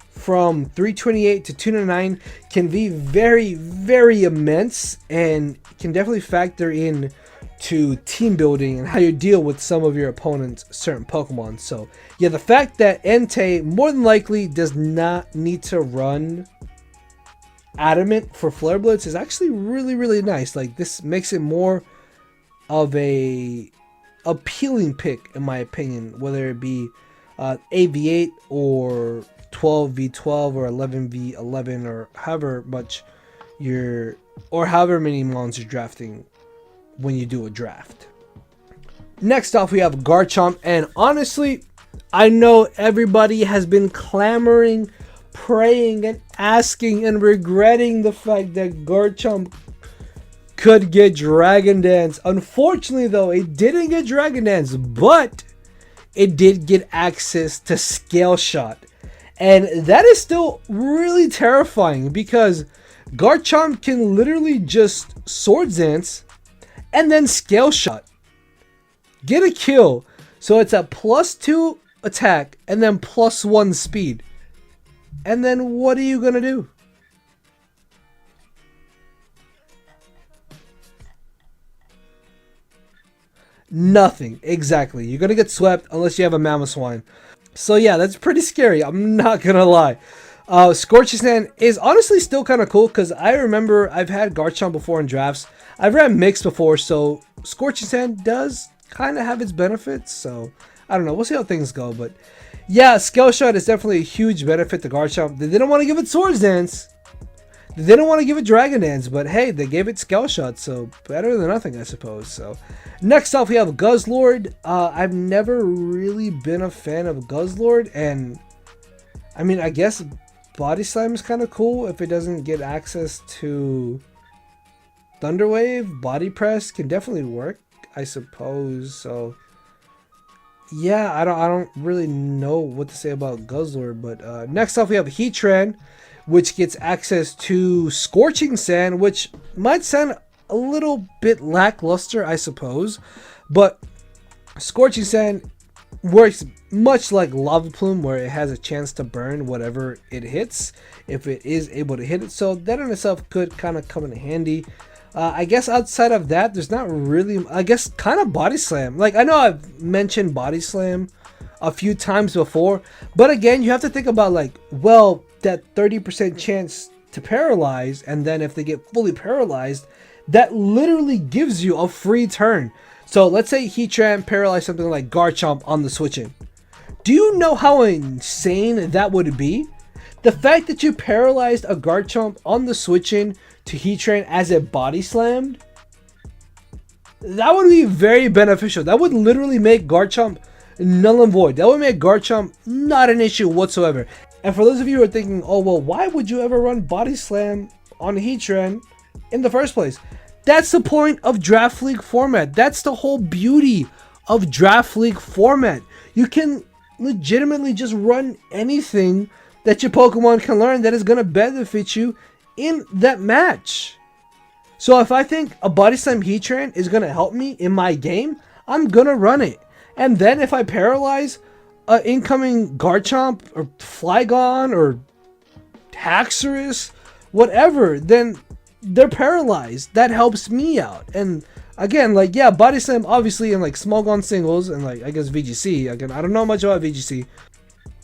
from 328 to 299 can be very, very immense and can definitely factor in to team building and how you deal with some of your opponent's certain Pokemon. So yeah, the fact that Entei more than likely does not need to run Adamant for Flare Blitz is actually really, really nice. Like, this makes it more of a appealing pick in my opinion, whether it be AV8 or 12v12 or 11v11 or however much however many mons you're drafting when you do a draft. Next off, we have Garchomp, and honestly, I know everybody has been clamoring, praying, and asking and regretting the fact that Garchomp could get Dragon Dance. Unfortunately, though, it didn't get Dragon Dance, but it did get access to Scale Shot. And that is still really terrifying because Garchomp can literally just Swords Dance and then Scale Shot. Get a kill. So it's a +2 attack and then +1 speed. And then what are you going to do? Nothing. Exactly. You're going to get swept unless you have a Mamoswine. So yeah, that's pretty scary. I'm not going to lie. Scorching Sand is honestly still kind of cool because I remember I've had Garchomp before in drafts. I've ran Mix before, so Scorching Sand does kind of have its benefits. So I don't know. We'll see how things go. But yeah, Scale Shot is definitely a huge benefit to Garchomp. They didn't want to give it Swords Dance. They didn't want to give it Dragon Dance, but hey, they gave it Scale Shot, so better than nothing, I suppose. So next off, we have Guzzlord. I've never really been a fan of Guzzlord, and I mean, I guess Body Slam is kind of cool if it doesn't get access to Thunder Wave. Body Press can definitely work, I suppose. So yeah, I don't really know what to say about Guzzlord, but next off, we have Heatran, which gets access to Scorching Sand, which might sound a little bit lackluster, I suppose. But Scorching Sand works much like Lava Plume, where it has a chance to burn whatever it hits, if it is able to hit it. So that in itself could kind of come in handy. I guess outside of that, there's not really, I guess, kind of Body Slam. Like, I know I've mentioned Body Slam a few times before, but again, you have to think about, like, well, that 30% chance to paralyze, and then if they get fully paralyzed, that literally gives you a free turn. So let's say Heatran paralyzed something like Garchomp on the switch in. Do you know how insane that would be? The fact that you paralyzed a Garchomp on the switch in to Heatran as it body slammed, that would be very beneficial. That would literally make Garchomp null and void. That would make Garchomp not an issue whatsoever. And for those of you who are thinking, oh well, why would you ever run Body Slam on Heatran in the first place? That's the point of Draft League format. That's the whole beauty of Draft League format. You can legitimately just run anything that your Pokemon can learn that is going to benefit you in that match. So if I think a Body Slam Heatran is going to help me in my game, I'm going to run it. And then if I paralyze an incoming Garchomp or Flygon or Haxorus, whatever, then they're paralyzed. That helps me out. And again, like, yeah, Body Slam obviously in like Smogon singles and like I guess VGC. Again, I don't know much about VGC.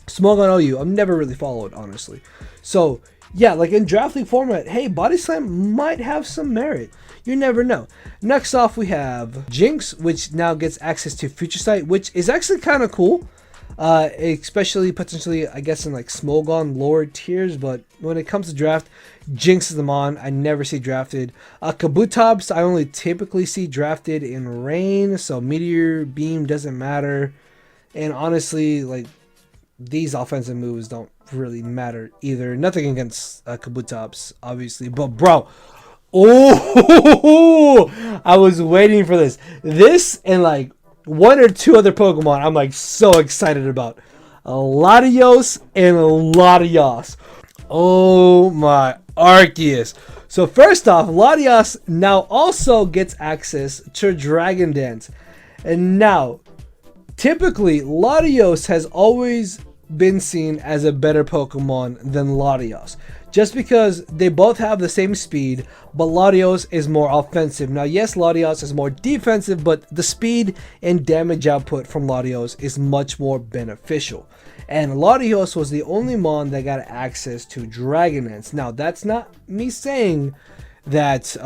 Smogon OU, I've never really followed, honestly. So yeah, like in Draft League format, hey, Body Slam might have some merit. You never know. Next off, we have Jinx, which now gets access to Future Sight, which is actually kind of cool. Especially potentially, I guess, in like Smogon lower tiers, but when it comes to draft, Jinx is the mon I never see drafted. Kabutops I only typically see drafted in rain, so Meteor Beam doesn't matter. And honestly, like, these offensive moves don't really matter either. Nothing against Kabutops, obviously, but bro, oh, I was waiting for this. This and like one or two other Pokemon I'm like so excited about. Latios and Latios. Oh my Arceus. So first off, Latios now also gets access to Dragon Dance. And now, typically, Latios has always been seen as a better Pokemon than Latios. Just because they both have the same speed, but Latios is more offensive. Now, yes, Latios is more defensive, but the speed and damage output from Latios is much more beneficial. And Latios was the only mon that got access to Dragon Dance. Now, that's not me saying that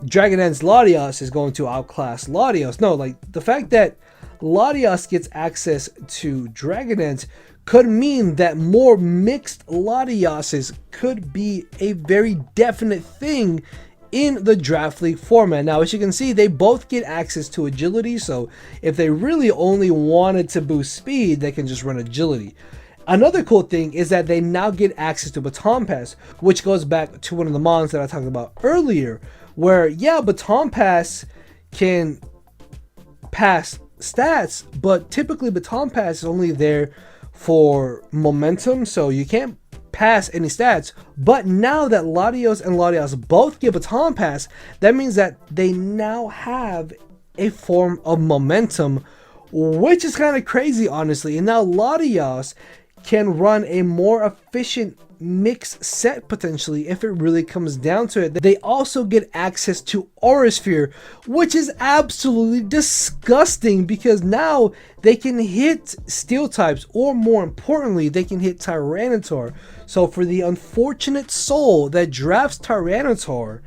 Dragon Dance Latios is going to outclass Latios. No, like the fact that Latios gets access to Dragon Dance could mean that more mixed Latioses could be a very definite thing in the Draft League format. Now, as you can see, they both get access to agility, so if they really only wanted to boost speed, they can just run agility. Another cool thing is that they now get access to Baton Pass, which goes back to one of the mons that I talked about earlier, where, yeah, Baton Pass can pass stats, but typically Baton Pass is only there for momentum, so you can't pass any stats. But now that Latios and Latios both get Baton Pass, that means that they now have a form of momentum, which is kind of crazy, honestly. And now Latios can run a more efficient mix set potentially if it really comes down to it. They also get access to Aura Sphere, which is absolutely disgusting because now they can hit steel types, or more importantly, they can hit Tyranitar. So for the unfortunate soul that drafts Tyranitar,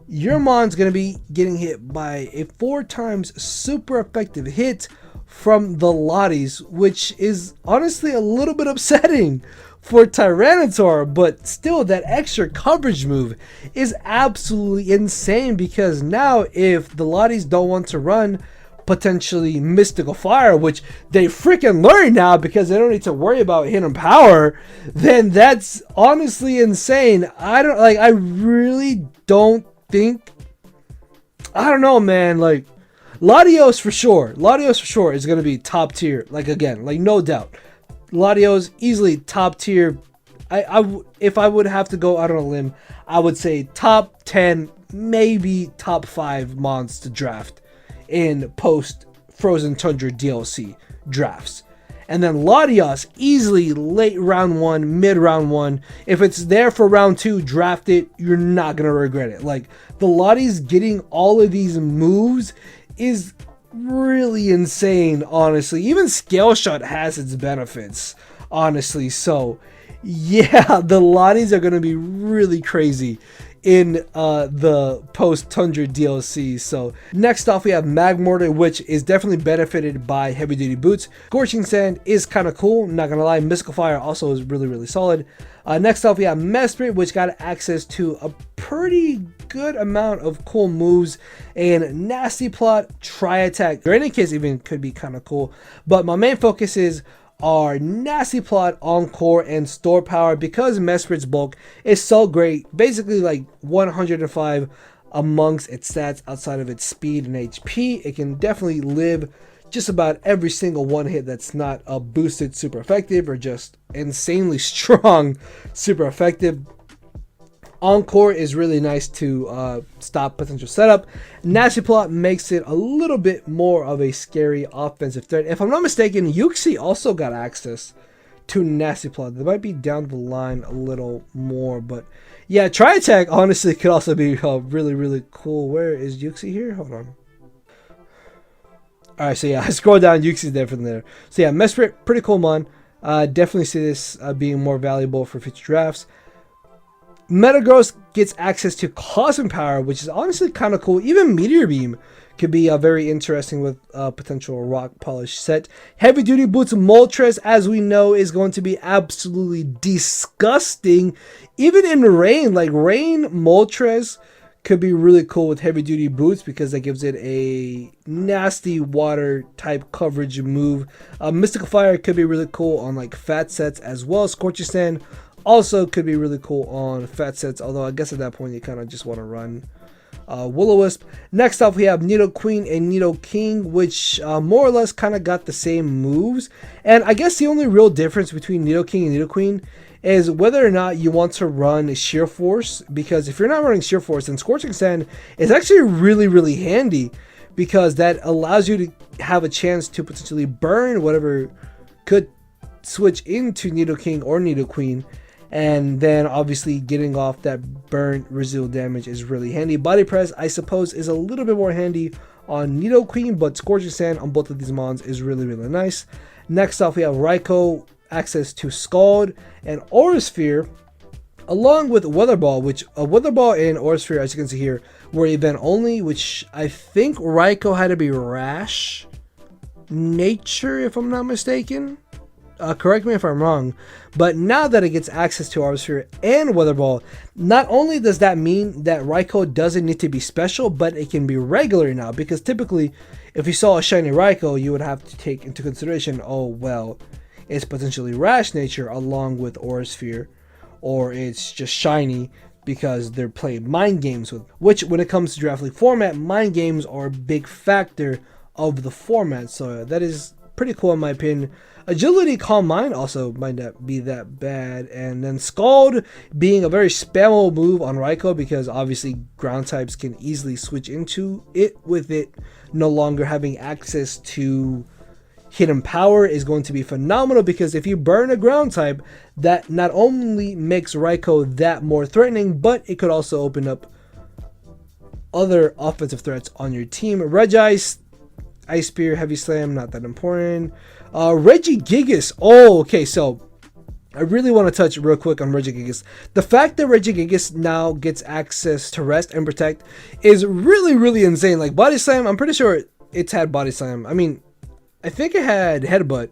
your mon's gonna be getting hit by a 4 times super effective hit from the Lotties, which is honestly a little bit upsetting for Tyranitar, but still that extra coverage move is absolutely insane because now if the Lotties don't want to run potentially Mystical Fire, which they freaking learn now because they don't need to worry about hidden power, then that's honestly insane. I really don't think, I don't know, man, like Latios for sure is going to be top tier, like again, like no doubt. Latios easily top tier. If I would have to go out on a limb, I would say top 10, maybe top 5 mons to draft in post Frozen Tundra DLC drafts. And then Latios easily late round 1, mid round 1. If it's there for round 2, draft it. You're not going to regret it. Like the Lotties getting all of these moves is really insane, honestly. Even Scale Shot has its benefits, honestly. So yeah, the Lotties are going to be really crazy in the post Tundra DLC. So next off we have Magmortar, which is definitely benefited by heavy duty boots. Scorching Sand is kind of cool, not gonna lie. Mystical Fire also is really solid. Next off we have Mesprit, which got access to a pretty good amount of cool moves, and Nasty Plot, Tri Attack, or any case even could be kind of cool, but my main focuses are Nasty Plot, Encore, and Store Power because Mesprit's bulk is so great, basically like 105 amongst its stats outside of its speed and HP. It can definitely live just about every single one hit that's not a boosted super effective or just insanely strong super effective. Encore is really nice to stop potential setup. Nasty Plot makes it a little bit more of a scary offensive threat. If I'm not mistaken, Uxie also got access to Nasty Plot. They might be down the line a little more, but yeah, Tri Attack honestly could also be really cool. Where is Uxie here? Hold on. Alright, so yeah, I scroll down, Uxie's there from there. So yeah, Mesprit, pretty cool mon. Definitely see this being more valuable for future drafts. Metagross gets access to Cosmic Power, which is honestly kind of cool. Even Meteor Beam could be very interesting with potential Rock Polish set. Heavy Duty Boots Moltres, as we know, is going to be absolutely disgusting. Even in Rain, like Rain Moltres could be really cool with heavy duty boots because that gives it a nasty water type coverage move. Mystical Fire could be really cool on like fat sets as well. Scorching Sand also could be really cool on fat sets, although I guess at that point you kind of just want to run Will-O-Wisp. Next up we have Nidoqueen and Nidoking, which more or less kind of got the same moves. And I guess the only real difference between Nidoking and Nidoqueen is whether or not you want to run Sheer Force, because if you're not running Sheer Force, then Scorching Sand is actually really handy because that allows you to have a chance to potentially burn whatever could switch into Nidoking or Nidoqueen. And then obviously getting off that burn residual damage is really handy. Body Press, I suppose, is a little bit more handy on Nidoqueen, but Scorching Sand on both of these mons is really nice. Next off, we have Raikou, access to Scald and Aura Sphere, along with Weather Ball, which Weather Ball and Aura Sphere, as you can see here, were event only, which I think Raikou had to be Rash Nature, if I'm not mistaken. Correct me if I'm wrong, but now that it gets access to Aura Sphere and Weather Ball, not only does that mean that Raikou doesn't need to be special, but it can be regular now, because typically if you saw a shiny Raikou, you would have to take into consideration, oh well, it's potentially Rash Nature along with Aura Sphere, or it's just shiny because they're playing mind games with, which when it comes to Draft League format, mind games are a big factor of the format, so that is pretty cool in my opinion. Agility, Calm Mind also might not be that bad. And then Scald being a very spammable move on Raikou because obviously ground types can easily switch into it with it no longer having access to hidden power is going to be phenomenal, because if you burn a ground type, that not only makes Raikou that more threatening, but it could also open up other offensive threats on your team. Regice, Ice Spear, Heavy Slam, not that important. Regigigas. Oh, okay, so I really want to touch real quick on Regigigas. The fact that Regigigas now gets access to Rest and Protect is really insane. Like Body Slam, I'm pretty sure it's had Body Slam. I mean, I think it had Headbutt,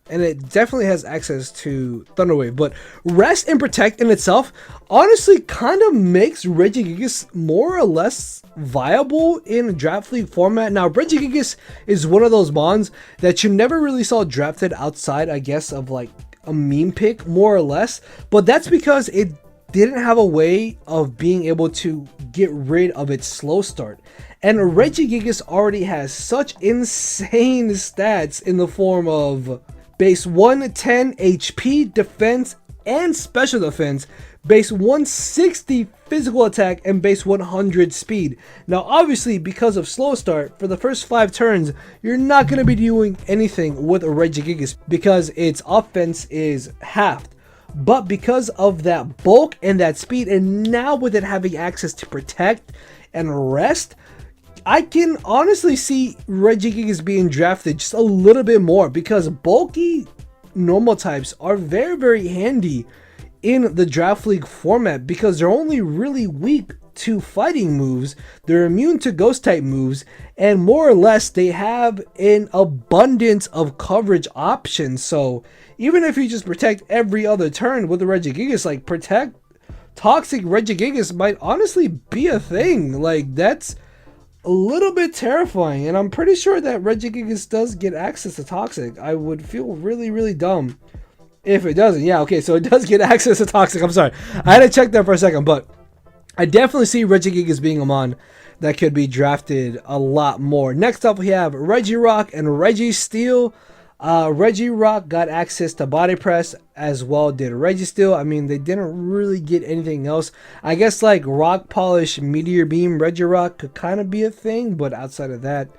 and it definitely has access to Thunder Wave, but Rest and Protect in itself honestly kind of makes Regigigas more or less viable in Draft League format. Now, Regigigas is one of those mons that you never really saw drafted outside, I guess, of like a meme pick, more or less, but that's because it didn't have a way of being able to get rid of its slow start. And Regigigas already has such insane stats in the form of base 110 HP, defense, and special defense, base 160 physical attack, and base 100 speed. Now obviously, because of slow start, for the first 5 turns, you're not going to be doing anything with a Regigigas because its offense is halved. But because of that bulk and that speed, and now with it having access to Protect and Rest, I can honestly see Regigigas being drafted just a little bit more, because bulky normal types are very handy in the Draft League format because they're only really weak to fighting moves, they're immune to ghost type moves, and more or less they have an abundance of coverage options. So even if you just protect every other turn with the Regigigas, like protect Toxic Regigigas might honestly be a thing. Like, that's a little bit terrifying, and I'm pretty sure that Regigigas does get access to Toxic. I would feel really dumb if it doesn't. Yeah, okay, so it does get access to Toxic. I'm sorry, I had to check that for a second, but I definitely see Regigigas being a mon that could be drafted a lot more. Next up, we have Regirock and Registeel. Regirock got access to Body Press, as well did Registeel. I mean, they didn't really get anything else. I guess like Rock Polish, Meteor Beam, Regirock could kind of be a thing, but outside of that,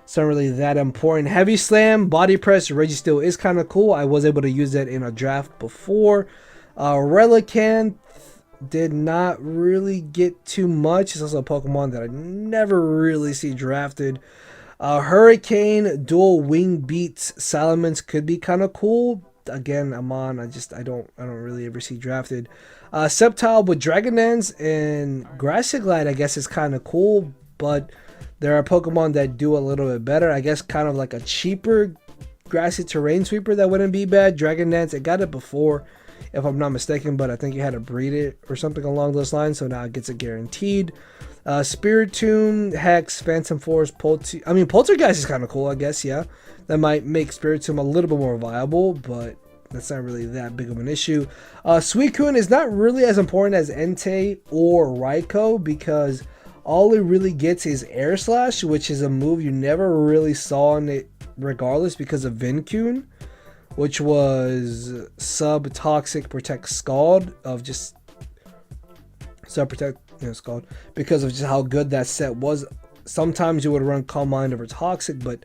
it's not really that important. Heavy Slam, Body Press, Registeel is kind of cool. I was able to use that in a draft before. Relicanth did not really get too much. It's also a Pokemon that I never really see drafted. Hurricane, Dual Wing Beats, Salamence could be kind of cool. Again, Amon, I don't really ever see drafted. Sceptile with Dragon Dance and Grassy Glide, I guess is kind of cool, but there are Pokemon that do a little bit better. I guess kind of like a cheaper Grassy Terrain Sweeper that wouldn't be bad. Dragon Dance, I got it before. if I'm not mistaken, but I think you had to breed it or something along those lines, so now it gets it guaranteed. Spiritomb, Hex, Phantom Force, Poltergeist is kind of cool, I guess, yeah. That might make Spiritomb a little bit more viable, but that's not really that big of an issue. Suicune is not really as important as Entei or Raikou because all it really gets is Air Slash, which is a move you never really saw in it regardless because of Vincune, which was sub-toxic protect Scald of just sub-protect Scald because of just how good that set was. Sometimes you would run Calm Mind over Toxic, but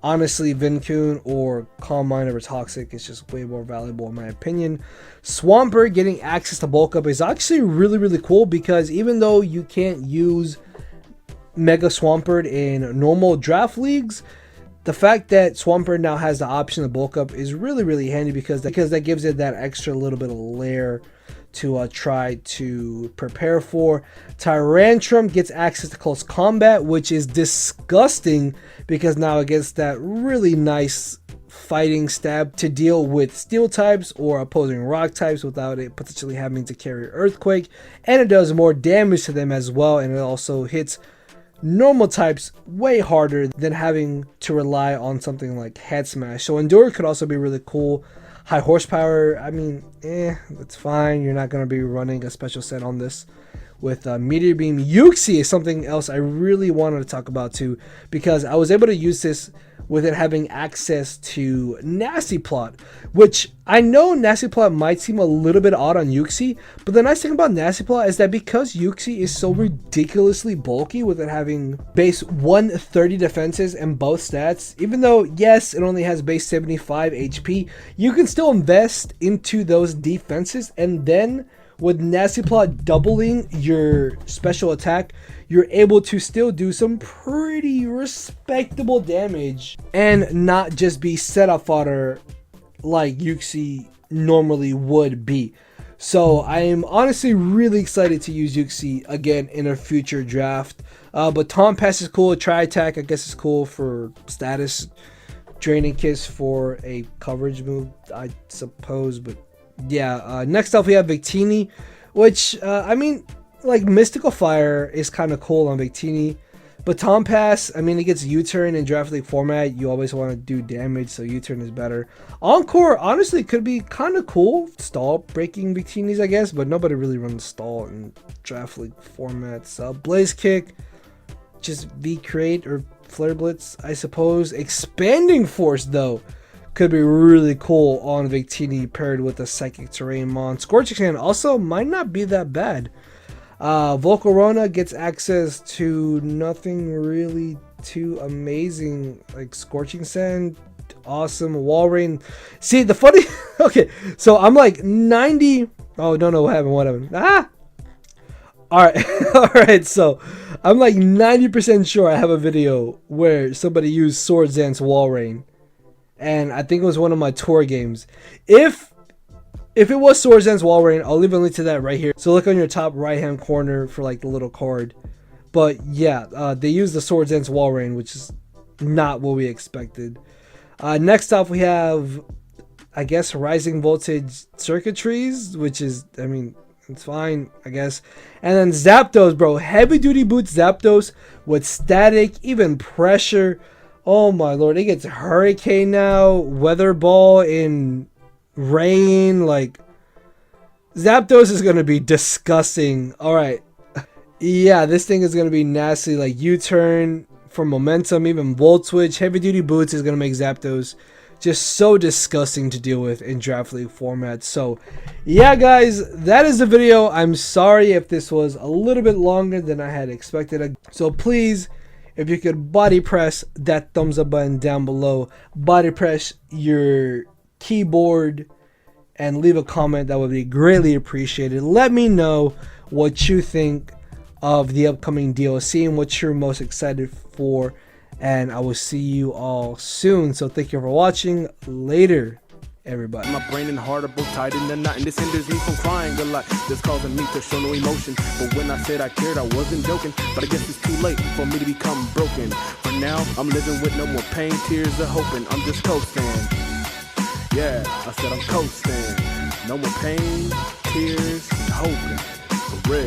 honestly, Vincune or Calm Mind over Toxic is just way more valuable in my opinion. Swampert getting access to Bulk Up is actually really cool because even though you can't use Mega Swampert in normal draft leagues, the fact that Swampert now has the option to Bulk Up is really handy because that gives it that extra little bit of layer to try to prepare for. Tyrantrum gets access to Close Combat, which is disgusting because now it gets that really nice fighting stab to deal with steel types or opposing rock types without it potentially having to carry Earthquake, and it does more damage to them as well, and it also hits normal types way harder than having to rely on something like Head Smash. So Endure could also be really cool. High horsepower, I mean, that's fine. You're not going to be running a special set on this. With Meteor Beam, Uxie is something else I really wanted to talk about too, because I was able to use this with it having access to Nasty Plot, which I know Nasty Plot might seem a little bit odd on Uxie, but the nice thing about Nasty Plot is that because Uxie is so ridiculously bulky with it having base 130 defenses and both stats, even though yes it only has base 75 HP, you can still invest into those defenses, and then with Nasty Plot doubling your special attack, you're able to still do some pretty respectable damage and not just be setup fodder like Uxie normally would be. So I am honestly really excited to use Uxie again in a future draft. But Taunt Pass is cool. Tri Attack I guess is cool for status. Draining Kiss for a coverage move, I suppose, but yeah, next up we have Victini, which, I mean, like, Mystical Fire is kind of cool on Victini, but Taunt Pass, I mean, it gets U-Turn in Draft League format. You always want to do damage, so U-Turn is better. Encore, honestly, could be kind of cool. Stall breaking Victinis, I guess, but nobody really runs stall in Draft League formats. Blaze Kick, just V-Create or Flare Blitz, I suppose. Expanding Force, though, could be really cool on Victini paired with a Psychic Terrain Mon. Scorching Sand also might not be that bad. Volcarona gets access to nothing really too amazing, like Scorching Sand, awesome. Walrein. See, the funny... okay, so I'm like 90... Oh, no, what happened? Ah! Alright, alright, so I'm like 90% sure I have a video where somebody used Swords Dance Walrein. And I think it was one of my tour games. If it was Swords Dance Walrein, I'll leave a link to that right here. So look on your top right hand corner for like the little card. But yeah, they used the Swords Dance Walrein, which is not what we expected. Next up we have, I guess, Rising Voltage Circuitries, which is, I mean, it's fine, I guess. And then Zapdos, bro. Heavy Duty Boots Zapdos with static, even pressure. Oh my lord, it gets Hurricane now, Weather Ball in rain, like, Zapdos is going to be disgusting. Alright, yeah, this thing is going to be nasty, like U-Turn for momentum, even Volt Switch. Heavy Duty Boots is going to make Zapdos just so disgusting to deal with in Draft League format. So, yeah guys, that is the video. I'm sorry if this was a little bit longer than I had expected. So please, if you could body press that thumbs up button down below, body press your keyboard, and leave a comment, that would be greatly appreciated. Let me know what you think of the upcoming DLC and what you're most excited for, and I will see you all soon. So thank you for watching. Later, everybody. My brain and heart are both tied in the knot, and this hinders me from crying a lot. This causing me to show no emotion, but when I said I cared, I wasn't joking. But I guess it's too late for me to become broken. For now, I'm living with no more pain, tears, or hoping. I'm just coasting. Yeah, I said I'm coasting. No more pain, tears, and hoping. For real.